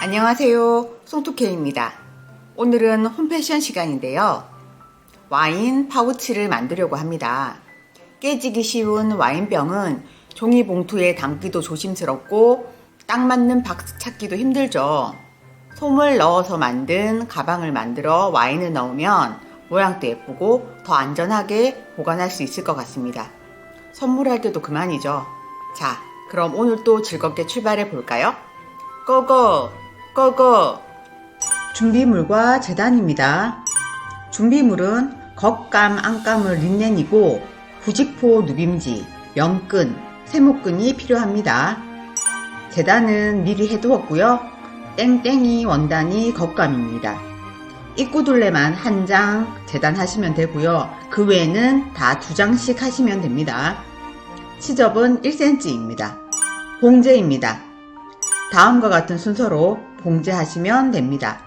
안녕하세요. 송토케입니다. 오늘은 홈패션 시간인데요. 와인 파우치를 만들려고 합니다. 깨지기 쉬운 와인병은 종이 봉투에 담기도 조심스럽고 딱 맞는 박스 찾기도 힘들죠. 솜을 넣어서 만든 가방을 만들어 와인을 넣으면 모양도 예쁘고 더 안전하게 보관할 수 있을 것 같습니다. 선물할 때도 그만이죠. 자, 그럼 오늘 또 즐겁게 출발해 볼까요? 고고! 고고! 준비물과 재단입니다. 준비물은 겉감, 안감을 린넨이고 부직포 누빔지, 면끈, 세모끈이 필요합니다. 재단은 미리 해두었고요. 땡땡이 원단이 겉감입니다. 입구둘레만 한 장 재단하시면 되고요. 그 외에는 다 2장씩 하시면 됩니다. 시접은 1cm입니다. 봉제입니다. 다음과 같은 순서로 봉제하시면 됩니다.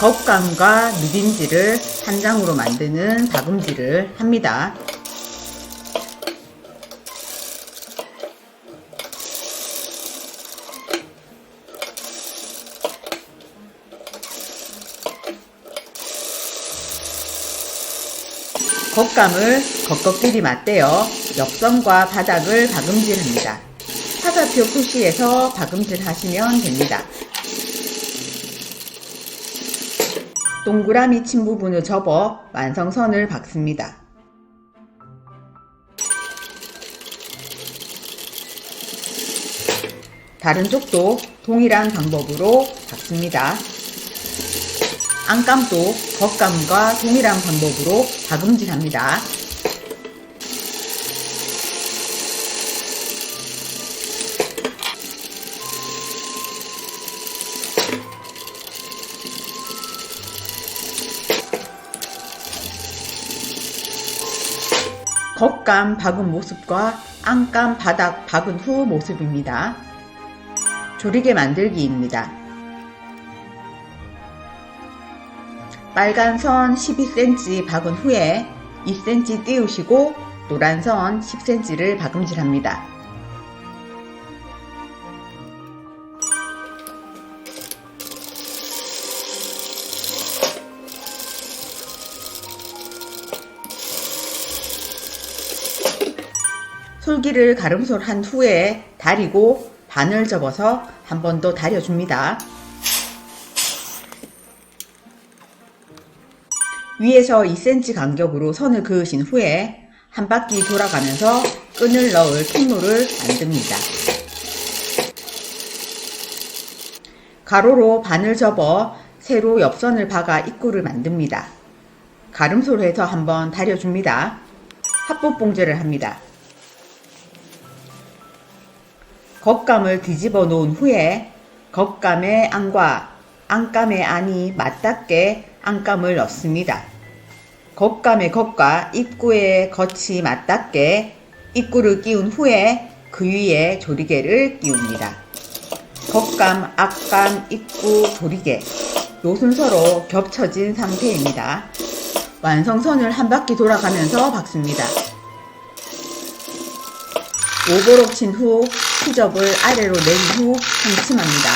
겉감과 누빔지를 한 장으로 만드는 다금질을 합니다. 겉감을 겉겉끼리 맞대어 옆선과 바닥을 박음질합니다. 화살표 표시해서 박음질 하시면 됩니다. 동그라미 친 부분을 접어 완성선을 박습니다. 다른 쪽도 동일한 방법으로 박습니다. 안감도 겉감과 동일한 방법으로 박음질합니다. 겉감 박은 모습과 안감 바닥 박은 후 모습입니다. 조리개 만들기입니다. 빨간 선 12cm 박은 후에 2cm 띄우시고 노란 선 10cm를 박음질합니다. 솔기를 가름솔한 후에 다리고 반을 접어서 한 번 더 다려줍니다. 위에서 2cm 간격으로 선을 그으신 후에 한 바퀴 돌아가면서 끈을 넣을 통로를 만듭니다. 가로로 반을 접어 세로 옆선을 박아 입구를 만듭니다. 가름솔해서 한번 다려줍니다. 합법봉제를 합니다. 겉감을 뒤집어 놓은 후에 겉감의 안과 안감의 안이 맞닿게 안감을 넣습니다. 겉감의 겉과 입구의 겉이 맞닿게 입구를 끼운 후에 그 위에 조리개를 끼웁니다. 겉감, 앞감, 입구, 조리개 요 순서로 겹쳐진 상태입니다. 완성선을 한 바퀴 돌아가면서 박습니다. 오버록 친 후 시접을 아래로 낸 후 상침합니다.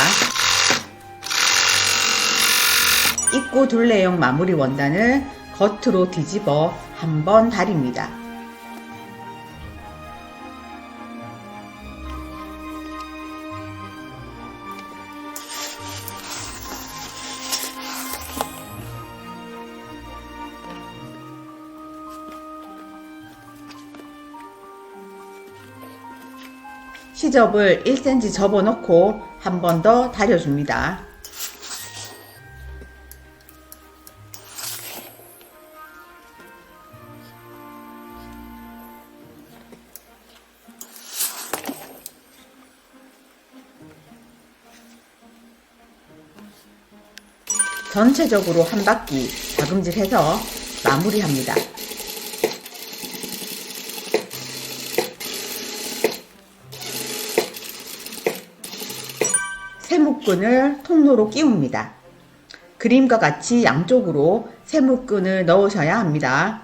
입구 둘레형 마무리 원단을 겉으로 뒤집어 한번 다립니다. 시접을 1cm 접어놓고 한 번 더 다려줍니다. 전체적으로 한 바퀴 박음질해서 마무리합니다. 세모끈을 통로로 끼웁니다. 그림과 같이 양쪽으로 세모끈을 넣으셔야 합니다.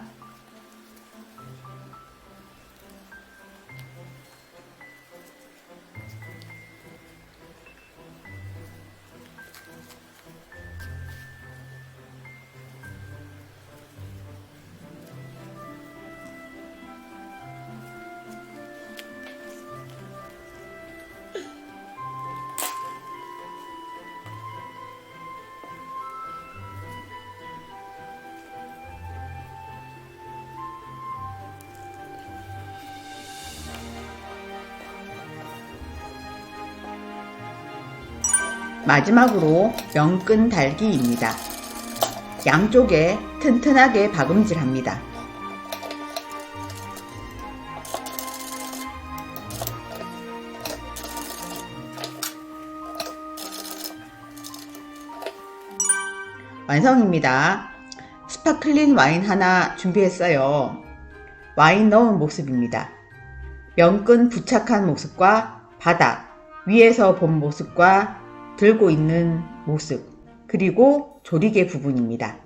마지막으로 명끈 달기입니다. 양쪽에 튼튼하게 박음질합니다. 완성입니다. 스파클링 와인 하나 준비했어요. 와인 넣은 모습입니다. 명끈 부착한 모습과 바닥, 위에서 본 모습과 들고 있는 모습, 그리고 조리개 부분입니다.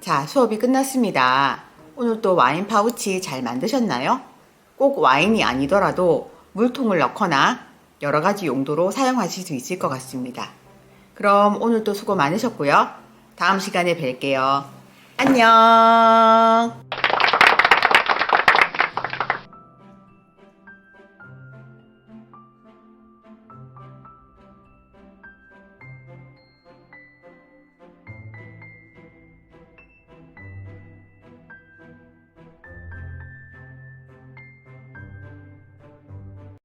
자, 수업이 끝났습니다. 오늘 또 와인 파우치 잘 만드셨나요? 꼭 와인이 아니더라도 물통을 넣거나 여러 가지 용도로 사용하실 수 있을 것 같습니다. 그럼 오늘도 수고 많으셨고요. 다음 시간에 뵐게요. 안녕!